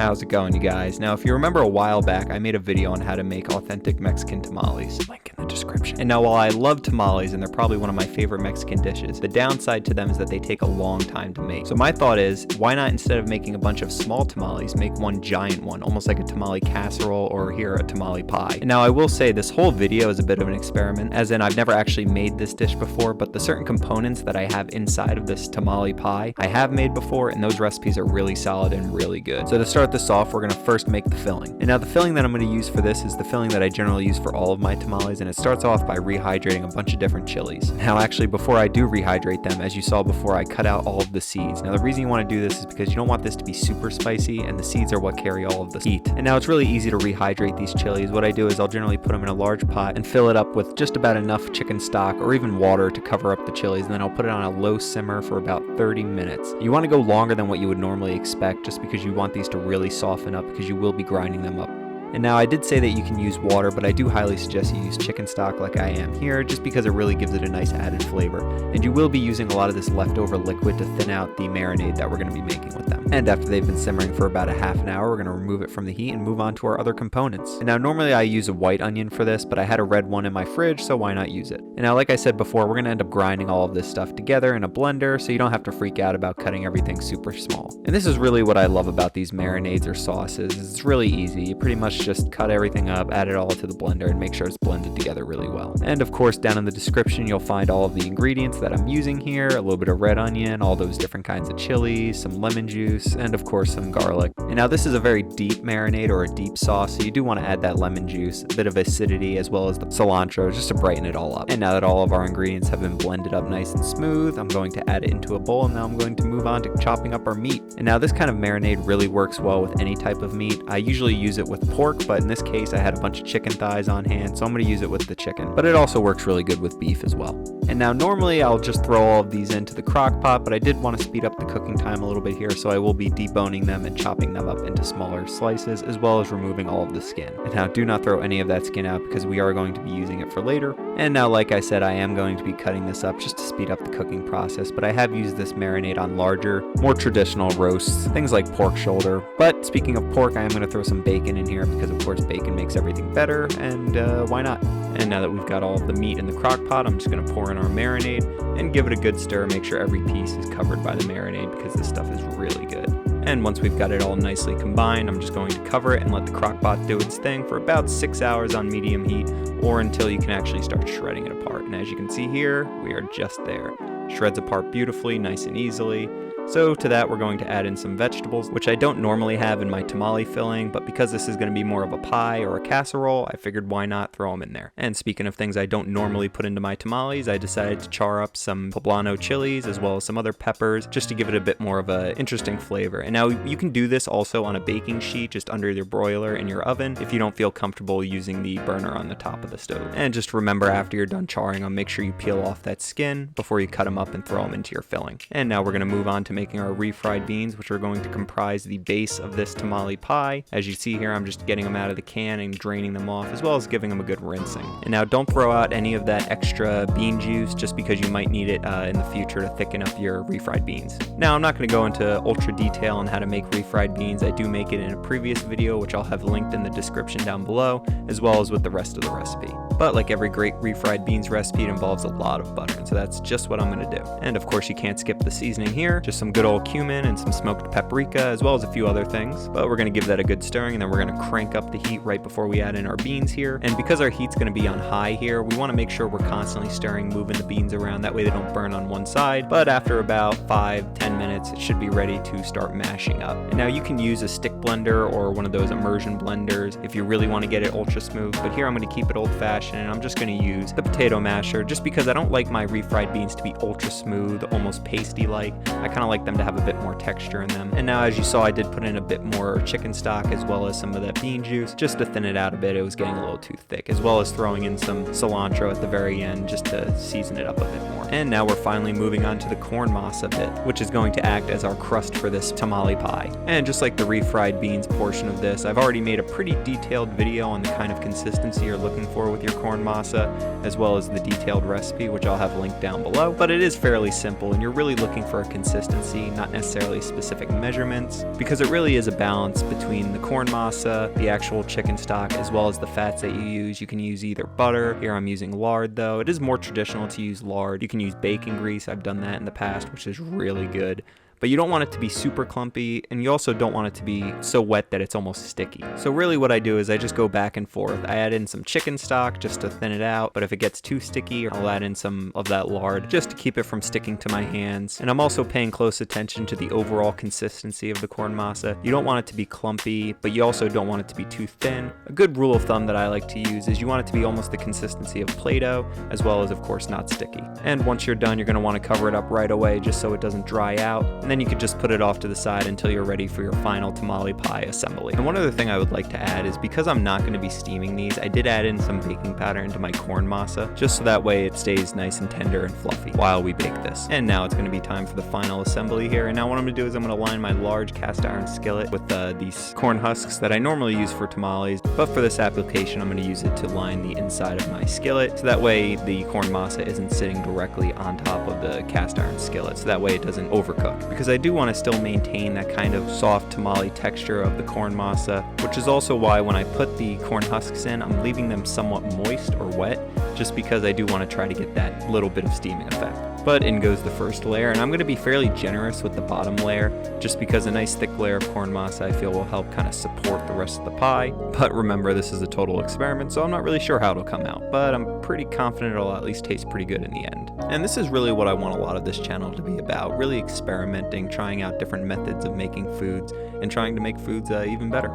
How's it going, you guys? Now, if you remember a while back, I made a video on how to make authentic Mexican tamales. Link in the description. And now, while I love tamales, and they're probably one of my favorite Mexican dishes, the downside to them is that they take a long time to make. So my thought is, why not, instead of making a bunch of small tamales, make one giant one, almost like a tamale casserole or here a tamale pie. And now I will say this whole video is a bit of an experiment, as in I've never actually made this dish before, but the certain components that I have inside of this tamale pie I have made before, and those recipes are really solid and really good. So to start this off, we're going to first make the filling. And now the filling that I'm going to use for this is the filling that I generally use for all of my tamales, and it starts off by rehydrating a bunch of different chilies. Now actually, before I do rehydrate them, as you saw before, I cut out all of the seeds. Now the reason you want to do this is because you don't want this to be super spicy, and the seeds are what carry all of the heat. And now it's really easy to rehydrate these chilies. What I do is I'll generally put them in a large pot and fill it up with just about enough chicken stock or even water to cover up the chilies, and then I'll put it on a low simmer for about 30 minutes. You want to go longer than what you would normally expect, just because you want these to really soften up, because you will be grinding them up. And now I did say that you can use water, but I do highly suggest you use chicken stock like I am here, just because it really gives it a nice added flavor. And you will be using a lot of this leftover liquid to thin out the marinade that we're going to be making with them. And after they've been simmering for about a half an hour, we're going to remove it from the heat and move on to our other components. And now normally I use a white onion for this, but I had a red one in my fridge, so why not use it? And now, like I said before, we're going to end up grinding all of this stuff together in a blender, so you don't have to freak out about cutting everything super small. And this is really what I love about these marinades or sauces. It's really easy. You pretty much just cut everything up, add it all to the blender, and make sure it's blended together really well. And of course, down in the description, you'll find all of the ingredients that I'm using here, a little bit of red onion, all those different kinds of chilies, some lemon juice, and of course some garlic. And now this is a very deep marinade or a deep sauce, so you do want to add that lemon juice, a bit of acidity, as well as the cilantro, just to brighten it all up. And now that all of our ingredients have been blended up nice and smooth, I'm going to add it into a bowl, and now I'm going to move on to chopping up our meat. And now this kind of marinade really works well with any type of meat. I usually use it with pork, but in this case I had a bunch of chicken thighs on hand, so I'm going to use it with the chicken. But it also works really good with beef as well. And now normally I'll just throw all of these into the crock pot, but I did want to speed up the cooking time a little bit here, so I will be deboning them and chopping them up into smaller slices, as well as removing all of the skin. And now do not throw any of that skin out, because we are going to be using it for later. And now, like I said, I am going to be cutting this up just to speed up the cooking process, but I have used this marinade on larger, more traditional roasts, things like pork shoulder. But speaking of pork, I am going to throw some bacon in here, because of course bacon makes everything better, and why not? And now that we've got all of the meat in the crock pot, I'm just going to pour in our marinade and give it a good stir. Make sure every piece is covered by the marinade, because this stuff is really good. And once we've got it all nicely combined, I'm just going to cover it and let the crock pot do its thing for about 6 hours on medium heat, or until you can actually start shredding it apart. And as you can see here, we are just there. Shreds apart beautifully, nice and easily. So to that, we're going to add in some vegetables, which I don't normally have in my tamale filling, but because this is going to be more of a pie or a casserole, I figured why not throw them in there. And speaking of things I don't normally put into my tamales, I decided to char up some Pablano chilies as well as some other peppers, just to give it a bit more of an interesting flavor. And now you can do this also on a baking sheet, just under your broiler in your oven, if you don't feel comfortable using the burner on the top of the stove. And just remember, after you're done charring them, make sure you peel off that skin before you cut them up and throw them into your filling. And now we're going to move on to making our refried beans, which are going to comprise the base of this tamale pie. As you see here, I'm just getting them out of the can and draining them off, as well as giving them a good rinsing. And now don't throw out any of that extra bean juice, just because you might need it in the future to thicken up your refried beans. Now, I'm not going to go into ultra detail on how to make refried beans. I do make it in a previous video, which I'll have linked in the description down below, as well as with the rest of the recipe. But like every great refried beans recipe, it involves a lot of butter, and so that's just what I'm going to do. And of course, you can't skip the seasoning here, just some good old cumin and some smoked paprika, as well as a few other things. But we're going to give that a good stirring, and then we're going to crank up the heat right before we add in our beans here. And because our heat's going to be on high here, we want to make sure we're constantly stirring, moving the beans around, that way they don't burn on one side. But after about 5-10 minutes, it should be ready to start mashing up. And now you can use a stick blender or one of those immersion blenders if you really want to get it ultra smooth, but here I'm going to keep it old-fashioned, and I'm just going to use the potato masher, just because I don't like my refried beans to be ultra smooth, almost pasty-like. I kind of like them to have a bit more texture in them. And now, as you saw, I did put in a bit more chicken stock as well as some of that bean juice, just to thin it out a bit. It was getting a little too thick, as well as throwing in some cilantro at the very end just to season it up a bit more. And now we're finally moving on to the corn masa bit, which is going to act as our crust for this tamale pie. And just like the refried beans portion of this, I've already made a pretty detailed video on the kind of consistency you're looking for with your corn masa, as well as the detailed recipe, which I'll have linked down below. But it is fairly simple, and you're really looking for a consistency consistency, not necessarily specific measurements, because it really is a balance between the corn masa, the actual chicken stock, as well as the fats that you use. You can use either butter. Here I'm using lard though. It is more traditional to use lard. You can use bacon grease. I've done that in the past, which is really good. But you don't want it to be super clumpy, and you also don't want it to be so wet that it's almost sticky. So really what I do is I just go back and forth. I add in some chicken stock just to thin it out, but if it gets too sticky, I'll add in some of that lard just to keep it from sticking to my hands. And I'm also paying close attention to the overall consistency of the corn masa. You don't want it to be clumpy, but you also don't want it to be too thin. A good rule of thumb that I like to use is you want it to be almost the consistency of Play-Doh, as well as, of course, not sticky. And once you're done, you're going to want to cover it up right away just so it doesn't dry out. And then you could just put it off to the side until you're ready for your final tamale pie assembly. And one other thing I would like to add is, because I'm not going to be steaming these, I did add in some baking powder into my corn masa, just so that way it stays nice and tender and fluffy while we bake this. And now it's going to be time for the final assembly here. And now what I'm going to do is I'm going to line my large cast iron skillet with these corn husks that I normally use for tamales, but for this application I'm going to use it to line the inside of my skillet, so that way the corn masa isn't sitting directly on top of the cast iron skillet, so that way it doesn't overcook. Because I do want to still maintain that kind of soft tamale texture of the corn masa, which is also why when I put the corn husks in, I'm leaving them somewhat moist or wet, just because I do want to try to get that little bit of steaming effect. But in goes the first layer, and I'm going to be fairly generous with the bottom layer, just because a nice thick layer of corn masa I feel will help kind of support the rest of the pie. But remember, this is a total experiment, so I'm not really sure how it'll come out, but I'm pretty confident it'll at least taste pretty good in the end. And this is really what I want a lot of this channel to be about, really experimenting, trying out different methods of making foods, and trying to make foods even better.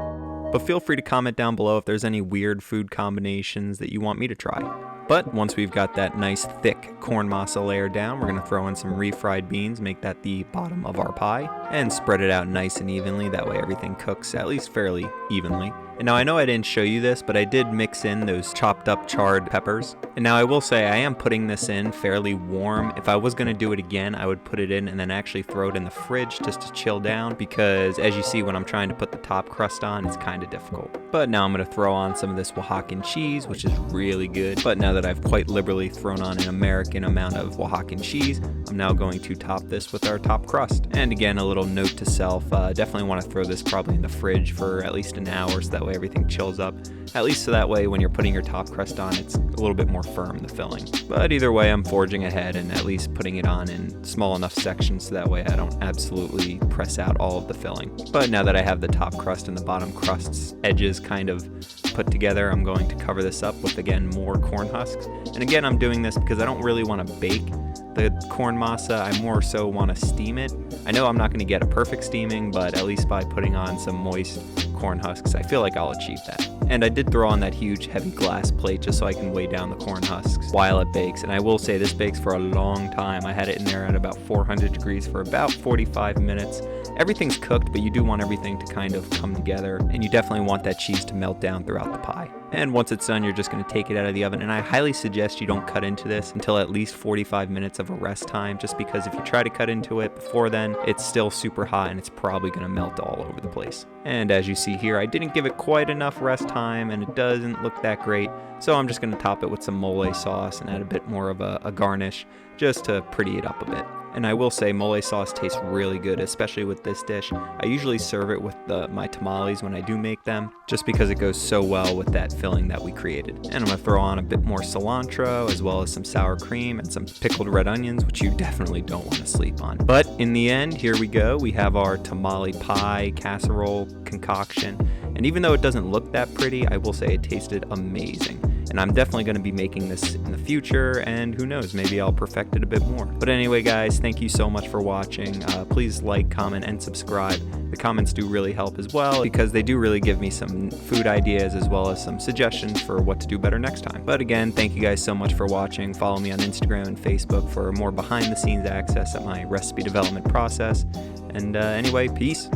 But feel free to comment down below if there's any weird food combinations that you want me to try. But once we've got that nice thick corn masa layer down, we're going to throw in some refried beans, make that the bottom of our pie, and spread it out nice and evenly. That way everything cooks at least fairly evenly. And now I know I didn't show you this, but I did mix in those chopped up charred peppers. And now I will say I am putting this in fairly warm. If I was going to do it again, I would put it in and then actually throw it in the fridge just to chill down, because as you see when I'm trying to put the top crust on, it's kind of difficult. But now I'm going to throw on some of this Oaxacan cheese, which is really good. But now that I've quite liberally thrown on an American amount of Oaxacan cheese, I'm now going to top this with our top crust. And again, a little note to self, definitely want to throw this probably in the fridge for at least an hour, so that way everything chills up, at least so that way when you're putting your top crust on, it's a little bit more firm, the filling. But either way, I'm forging ahead and at least putting it on in small enough sections so that way I don't absolutely press out all of the filling. But now that I have the top crust and the bottom crust's edges kind of put together, I'm going to cover this up with, again, more corn husks. And again, I'm doing this because I don't really want to bake the corn masa, I more so want to steam it. I know I'm not going to get a perfect steaming, but at least by putting on some moist corn husks, I feel like I'll achieve that. And I did throw on that huge heavy glass plate just so I can weigh down the corn husks while it bakes. And I will say this bakes for a long time. I had it in there at about 400 degrees for about 45 minutes. Everything's cooked, but you do want everything to kind of come together, and you definitely want that cheese to melt down throughout the pie. And once it's done, you're just going to take it out of the oven, and I highly suggest you don't cut into this until at least 45 minutes of a rest time, just because if you try to cut into it before then, it's still super hot and it's probably going to melt all over the place. And as you see here, I didn't give it quite enough rest time, and it doesn't look that great, so I'm just going to top it with some mole sauce and add a bit more of a garnish just to pretty it up a bit. And I will say mole sauce tastes really good, especially with this dish. I usually serve it with my tamales when I do make them, just because it goes so well with that filling that we created. And I'm going to throw on a bit more cilantro, as well as some sour cream and some pickled red onions, which you definitely don't want to sleep on. But in the end, here we go. We have our tamale pie casserole concoction. And even though it doesn't look that pretty, I will say it tasted amazing. And I'm definitely going to be making this in the future, and who knows, maybe I'll perfect it a bit more. But anyway, guys, thank you so much for watching. Please like, comment, and subscribe. The comments do really help as well, because they do really give me some food ideas as well as some suggestions for what to do better next time. But again, thank you guys so much for watching. Follow me on Instagram and Facebook for more behind-the-scenes access at my recipe development process. And anyway, peace.